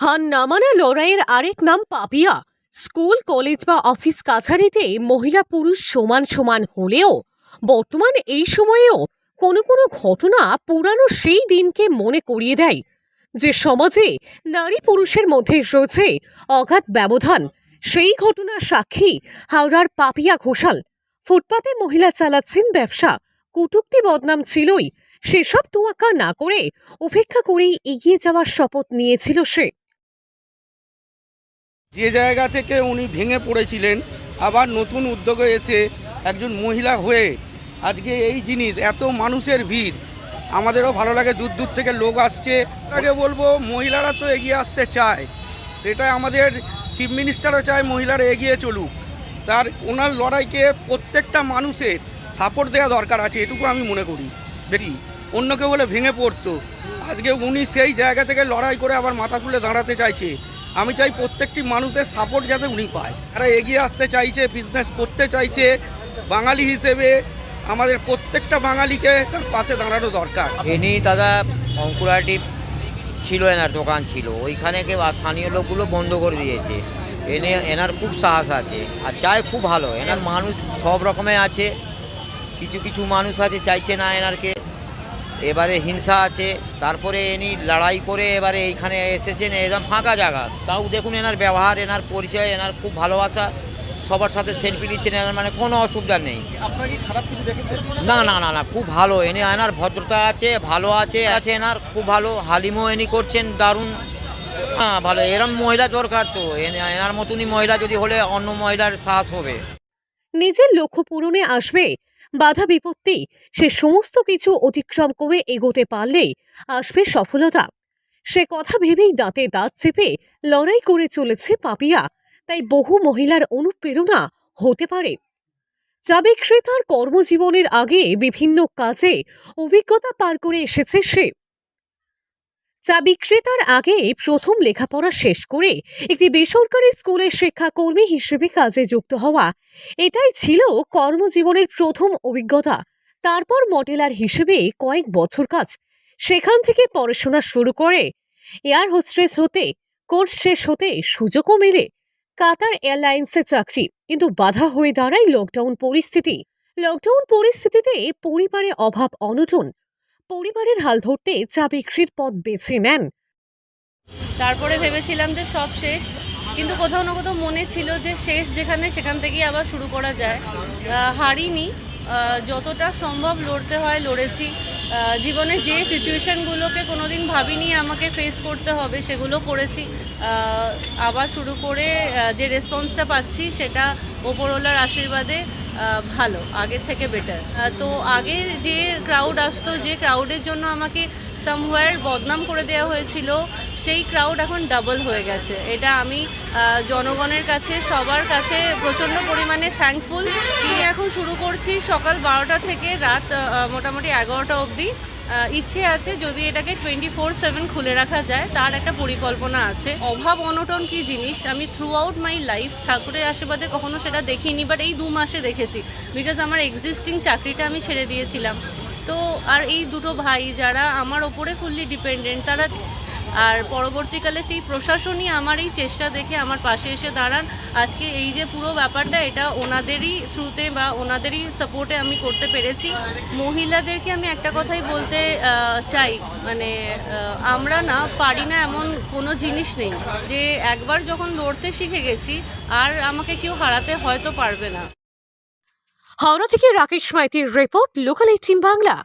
হার নামানা লড়াইয়ের আরেক নাম পাপিয়া। স্কুল, কলেজ বা অফিস কাছারিতে মহিলা পুরুষ সমান সমান হলেও বর্তমান এই সময়েও কোনো কোনো ঘটনা পুরানো সেই দিনকে মনে করিয়ে দেয় যে সমাজে নারী পুরুষের মধ্যে রয়েছে অগাধ ব্যবধান। সেই ঘটনার সাক্ষী হাওড়ার পাপিয়া ঘোষাল। ফুটপাতে মহিলা চালাচ্ছেন ব্যবসা, কটূক্তি বদনাম ছিলই, সেসব তোয়াক্কা না করে উপেক্ষা করেই এগিয়ে যাওয়ার শপথ নিয়েছিল সে। যে জায়গা থেকে উনি ভেঙে পড়েছিলেন, আবার নতুন উদ্যোগে এসে একজন মহিলা হয়ে আজকে এই জিনিস, এত মানুষের ভিড়, আমাদেরও ভালো লাগে। দূর দূর থেকে লোক আসছে। আগে বলবো, মহিলারা তো এগিয়ে আসতে চায়, সেটা আমাদের চিফ মিনিস্টারও চায় মহিলারা এগিয়ে চলুক। তার ওনার লড়াইকে প্রত্যেকটা মানুষের সাপোর্ট দেওয়া দরকার আছে, এটুকু আমি মনে করি। দেখি অন্য কেউ হলে ভেঙে পড়তো, আজকে উনি সেই জায়গা থেকে লড়াই করে আবার মাথা তুলে দাঁড়াতে চাইছে। আমি চাই প্রত্যেকটি মানুষের সাপোর্ট যাতে উনি পায়। তারা এগিয়ে আসতে চাইছে, বিজনেস করতে চাইছে। বাঙালি হিসেবে আমাদের প্রত্যেকটা বাঙালিকে তার পাশে দাঁড়ানো দরকার। ইনি দাদা অঙ্কুরাটি ছিল, এনার দোকান ছিল, ওইখানে কেউ স্থানীয় লোকগুলো বন্ধ করে দিয়েছে। এনার খুব সাহস আছে আর চায় খুব ভালো। এনার মানুষ সব রকমের আছে, কিছু কিছু মানুষ আছে চাইছে না এনারকে, এবারে হিংসা আছে। তারপরে ইনি লড়াই করে এবারে এইখানে এসেছেন, একদম ফাঁকা জায়গা, তাও দেখুন এনার ব্যবহার, এনার পরিচয়, এনার খুব ভালোবাসা, সবার সাথে সেলফি নিচ্ছেন, এনার মানে কোনো অসুবিধা নেই। আপনার কি খারাপ কিছু দেখেছেন? না না না না, খুব ভালো। এনার ভদ্রতা আছে, ভালো আছে এনার খুব ভালো। হালিমও এনি করছেন দারুণ। হ্যাঁ ভালো, এরম মহিলা দরকার তো। এনার মতনই মহিলা যদি হলে অন্য মহিলার সাহস হবে। নিজের লক্ষ্য পূরণে আসবে বাধা বিপত্তি, সে সমস্ত কিছু অতিক্রম করে এগোতে পারলে আসবে সফলতা। সে কথা ভেবেই দাঁতে দাঁত চেপে লড়াই করে চলেছে পাপিয়া। তাই বহু মহিলার অনুপ্রেরণা হতে পারে। চা বিক্রেতার কর্মজীবনের আগে বিভিন্ন কাজে অভিজ্ঞতা পার করে এসেছে সে। চা বিক্রেতার আগে প্রথম লেখাপড়া শেষ করে একটি বেসরকারি স্কুলের শিক্ষাকর্মী হিসেবে কাজে যুক্ত হওয়া, এটাই ছিল কর্মজীবনের প্রথম অভিজ্ঞতা। তারপর মডেলার হিসেবে কয়েক বছর কাজ, সেখান থেকে পড়াশোনা শুরু করে এয়ার হোস্টেস হতে। কোর্স শেষ হতে সুযোগও মেলে কাতার এয়ারলাইন্সে চাকরি, কিন্তু বাধা হয়ে দাঁড়ায় লকডাউন পরিস্থিতি। লকডাউন পরিস্থিতিতে পরিবারে অভাব অনটন, পরিবারের হাল ধরতে চা বিক্রির পথ বেছে নেন। তারপরে ভেবেছিলাম যে সব শেষ, কিন্তু কোথাও না কোথাও মনে ছিল যে শেষ যেখানে সেখান থেকেই আবার শুরু করা যায়। হারিনি, যতটা সম্ভব লড়তে হয় লড়েছি। জীবনে যে সিচুয়েশানগুলোকে কোনোদিন ভাবিনি আমাকে ফেস করতে হবে সেগুলো করেছি। আবার শুরু করে যে রেসপন্সটা পাচ্ছি সেটা ওপরওয়ালার আশীর্বাদে ভালো, আগের থেকে বেটার। তো আগে যে ক্রাউড আসতো, যে ক্রাউডের জন্য আমাকে সামওয়্যার বদনাম করে দেওয়া হয়েছিল, সেই ক্রাউড এখন ডাবল হয়ে গেছে। এটা আমি জনগণের কাছে, সবার কাছে প্রচণ্ড পরিমাণে থ্যাঙ্কফুল। কি এখন শুরু করছি সকাল 12টা থেকে রাত মোটামুটি 11টা অবধি। ইচ্ছে আছে যদি এটাকে 24/7 খুলে রাখা যায়, তার একটা পরিকল্পনা আছে। অভাব অনটন কি জিনিস আমি থ্রু আউট মাই লাইফ ঠাকুরের আশীর্বাদে কখনো সেটা দেখিনি, বাট এই 2 মাসে দেখেছি। বিকজ আমার এক্সিস্টিং চাকরিটা আমি ছেড়ে দিয়েছিলাম। তো আর এই দুটো ভাই যারা আমার ওপরে ফুললি ডিপেন্ডেন্ট, তারা আর পরবর্তীকালে সেই প্রশাসনই আমার এই চেষ্টা দেখে আমার পাশে এসে দাঁড়ান। আজকে এই যে পুরো ব্যাপারটা, এটা ওনাদেরই থ্রুতে বা ওনাদেরই সাপোর্টে আমি করতে পেরেছি। মহিলাদেরকে আমি একটা কথাই বলতে চাই, মানে আমরা না পারি না এমন কোনো জিনিস নেই, যে একবার যখন লড়তে শিখে গেছি আর আমাকে কেউ হারাতে হয়তো পারবে না। হাওড়া থেকে রাকেশ মাইতির রিপোর্ট, লোকাল 18 বাংলা।